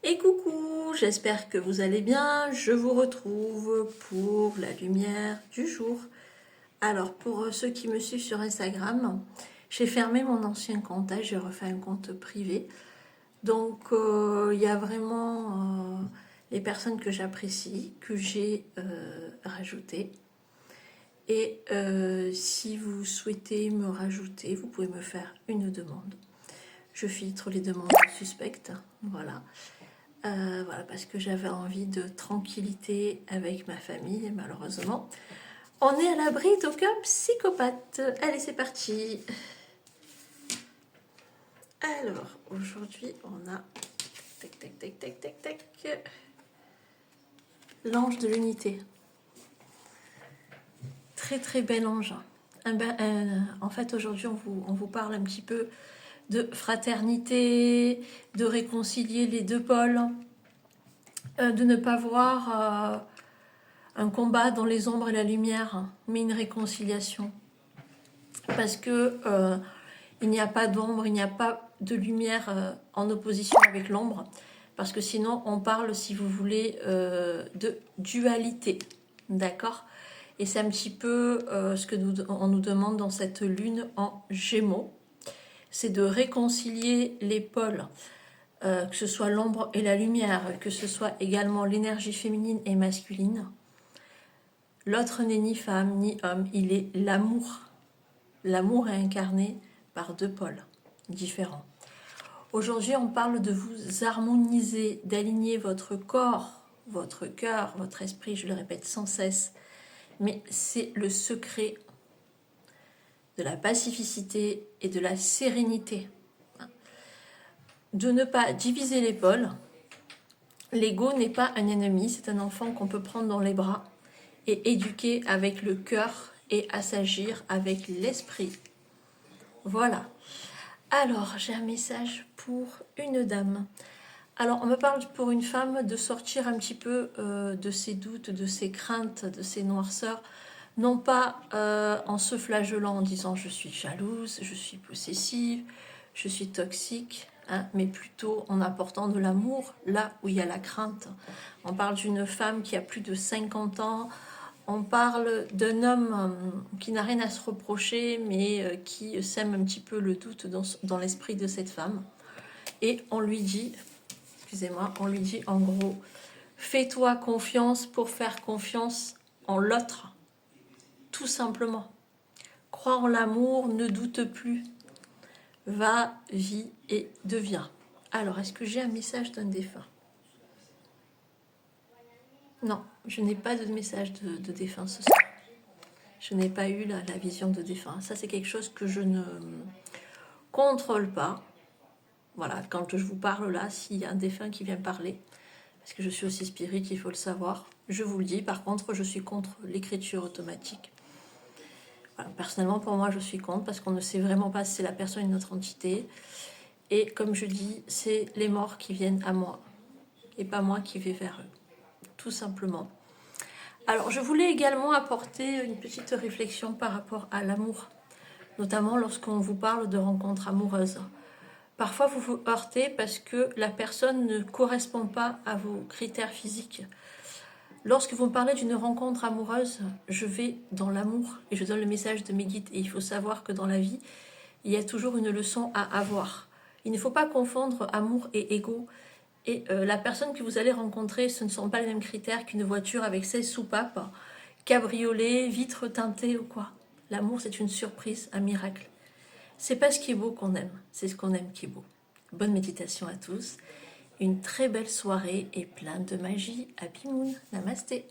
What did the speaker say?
Et coucou, j'espère que vous allez bien. Je vous retrouve pour la lumière du jour. Alors, pour ceux qui me suivent sur Instagram, j'ai fermé mon ancien compte, j'ai refait un compte privé. Donc, il y a vraiment les personnes que j'apprécie, que j'ai rajoutées. Et si vous souhaitez me rajouter, vous pouvez me faire une demande. Je filtre les demandes suspectes, voilà. Voilà, parce que j'avais envie de tranquillité avec ma famille, et malheureusement, on est à l'abri d'aucun psychopathe. Allez, c'est parti. Alors, aujourd'hui, on a tac, tac, tac, tac, tac, tac, l'ange de l'unité. Très, très bel ange. En fait, aujourd'hui, on vous parle un petit peu de fraternité, de réconcilier les deux pôles, de ne pas voir un combat dans les ombres et la lumière, mais une réconciliation. Parce que il n'y a pas d'ombre, il n'y a pas de lumière en opposition avec l'ombre. Parce que sinon, on parle, si vous voulez, de dualité. D'accord ? Et c'est un petit peu ce que on nous demande dans cette lune en Gémeaux. C'est de réconcilier les pôles, que ce soit l'ombre et la lumière, que ce soit également l'énergie féminine et masculine. L'autre n'est ni femme ni homme, il est l'amour. L'amour est incarné par deux pôles différents. Aujourd'hui, on parle de vous harmoniser, d'aligner votre corps, votre cœur, votre esprit, je le répète sans cesse, mais c'est le secret de la pacificité et de la sérénité. De ne pas diviser les pôles. L'ego n'est pas un ennemi, c'est un enfant qu'on peut prendre dans les bras et éduquer avec le cœur et assagir avec l'esprit. Voilà. Alors, j'ai un message pour une dame. Alors, on me parle pour une femme de sortir un petit peu de ses doutes, de ses craintes, de ses noirceurs, non pas en se flagellant en disant je suis jalouse, je suis possessive, je suis toxique, hein, mais plutôt en apportant de l'amour là où il y a la crainte. On parle d'une femme qui a plus de 50 ans, on parle d'un homme qui n'a rien à se reprocher, mais qui sème un petit peu le doute dans l'esprit de cette femme. Et on lui dit, excusez-moi, on lui dit en gros, fais-toi confiance pour faire confiance en l'autre, tout simplement. Crois en l'amour, ne doute plus. Va, vis et deviens. Alors, est-ce que j'ai un message d'un défunt ? Non, je n'ai pas de message de défunt ce soir. Je n'ai pas eu la vision de défunt. Ça, c'est quelque chose que je ne contrôle pas. Voilà, quand je vous parle là, s'il y a un défunt qui vient parler, parce que je suis aussi spirit, il faut le savoir, je vous le dis. Par contre, je suis contre l'écriture automatique. Voilà, personnellement, pour moi, je suis contre, parce qu'on ne sait vraiment pas si c'est la personne ou une autre entité. Et comme je dis, c'est les morts qui viennent à moi, et pas moi qui vais vers eux, tout simplement. Alors, je voulais également apporter une petite réflexion par rapport à l'amour, notamment lorsqu'on vous parle de rencontres amoureuses. Parfois, vous vous heurtez parce que la personne ne correspond pas à vos critères physiques. Lorsque vous me parlez d'une rencontre amoureuse, je vais dans l'amour et je donne le message de mes guides. Et il faut savoir que dans la vie, il y a toujours une leçon à avoir. Il ne faut pas confondre amour et ego. Et la personne que vous allez rencontrer, ce ne sont pas les mêmes critères qu'une voiture avec 16 soupapes, cabriolet, vitres teintées ou quoi. L'amour, c'est une surprise, un miracle. C'est pas ce qui est beau qu'on aime, c'est ce qu'on aime qui est beau. Bonne méditation à tous, une très belle soirée et plein de magie. Happy Moon, namasté.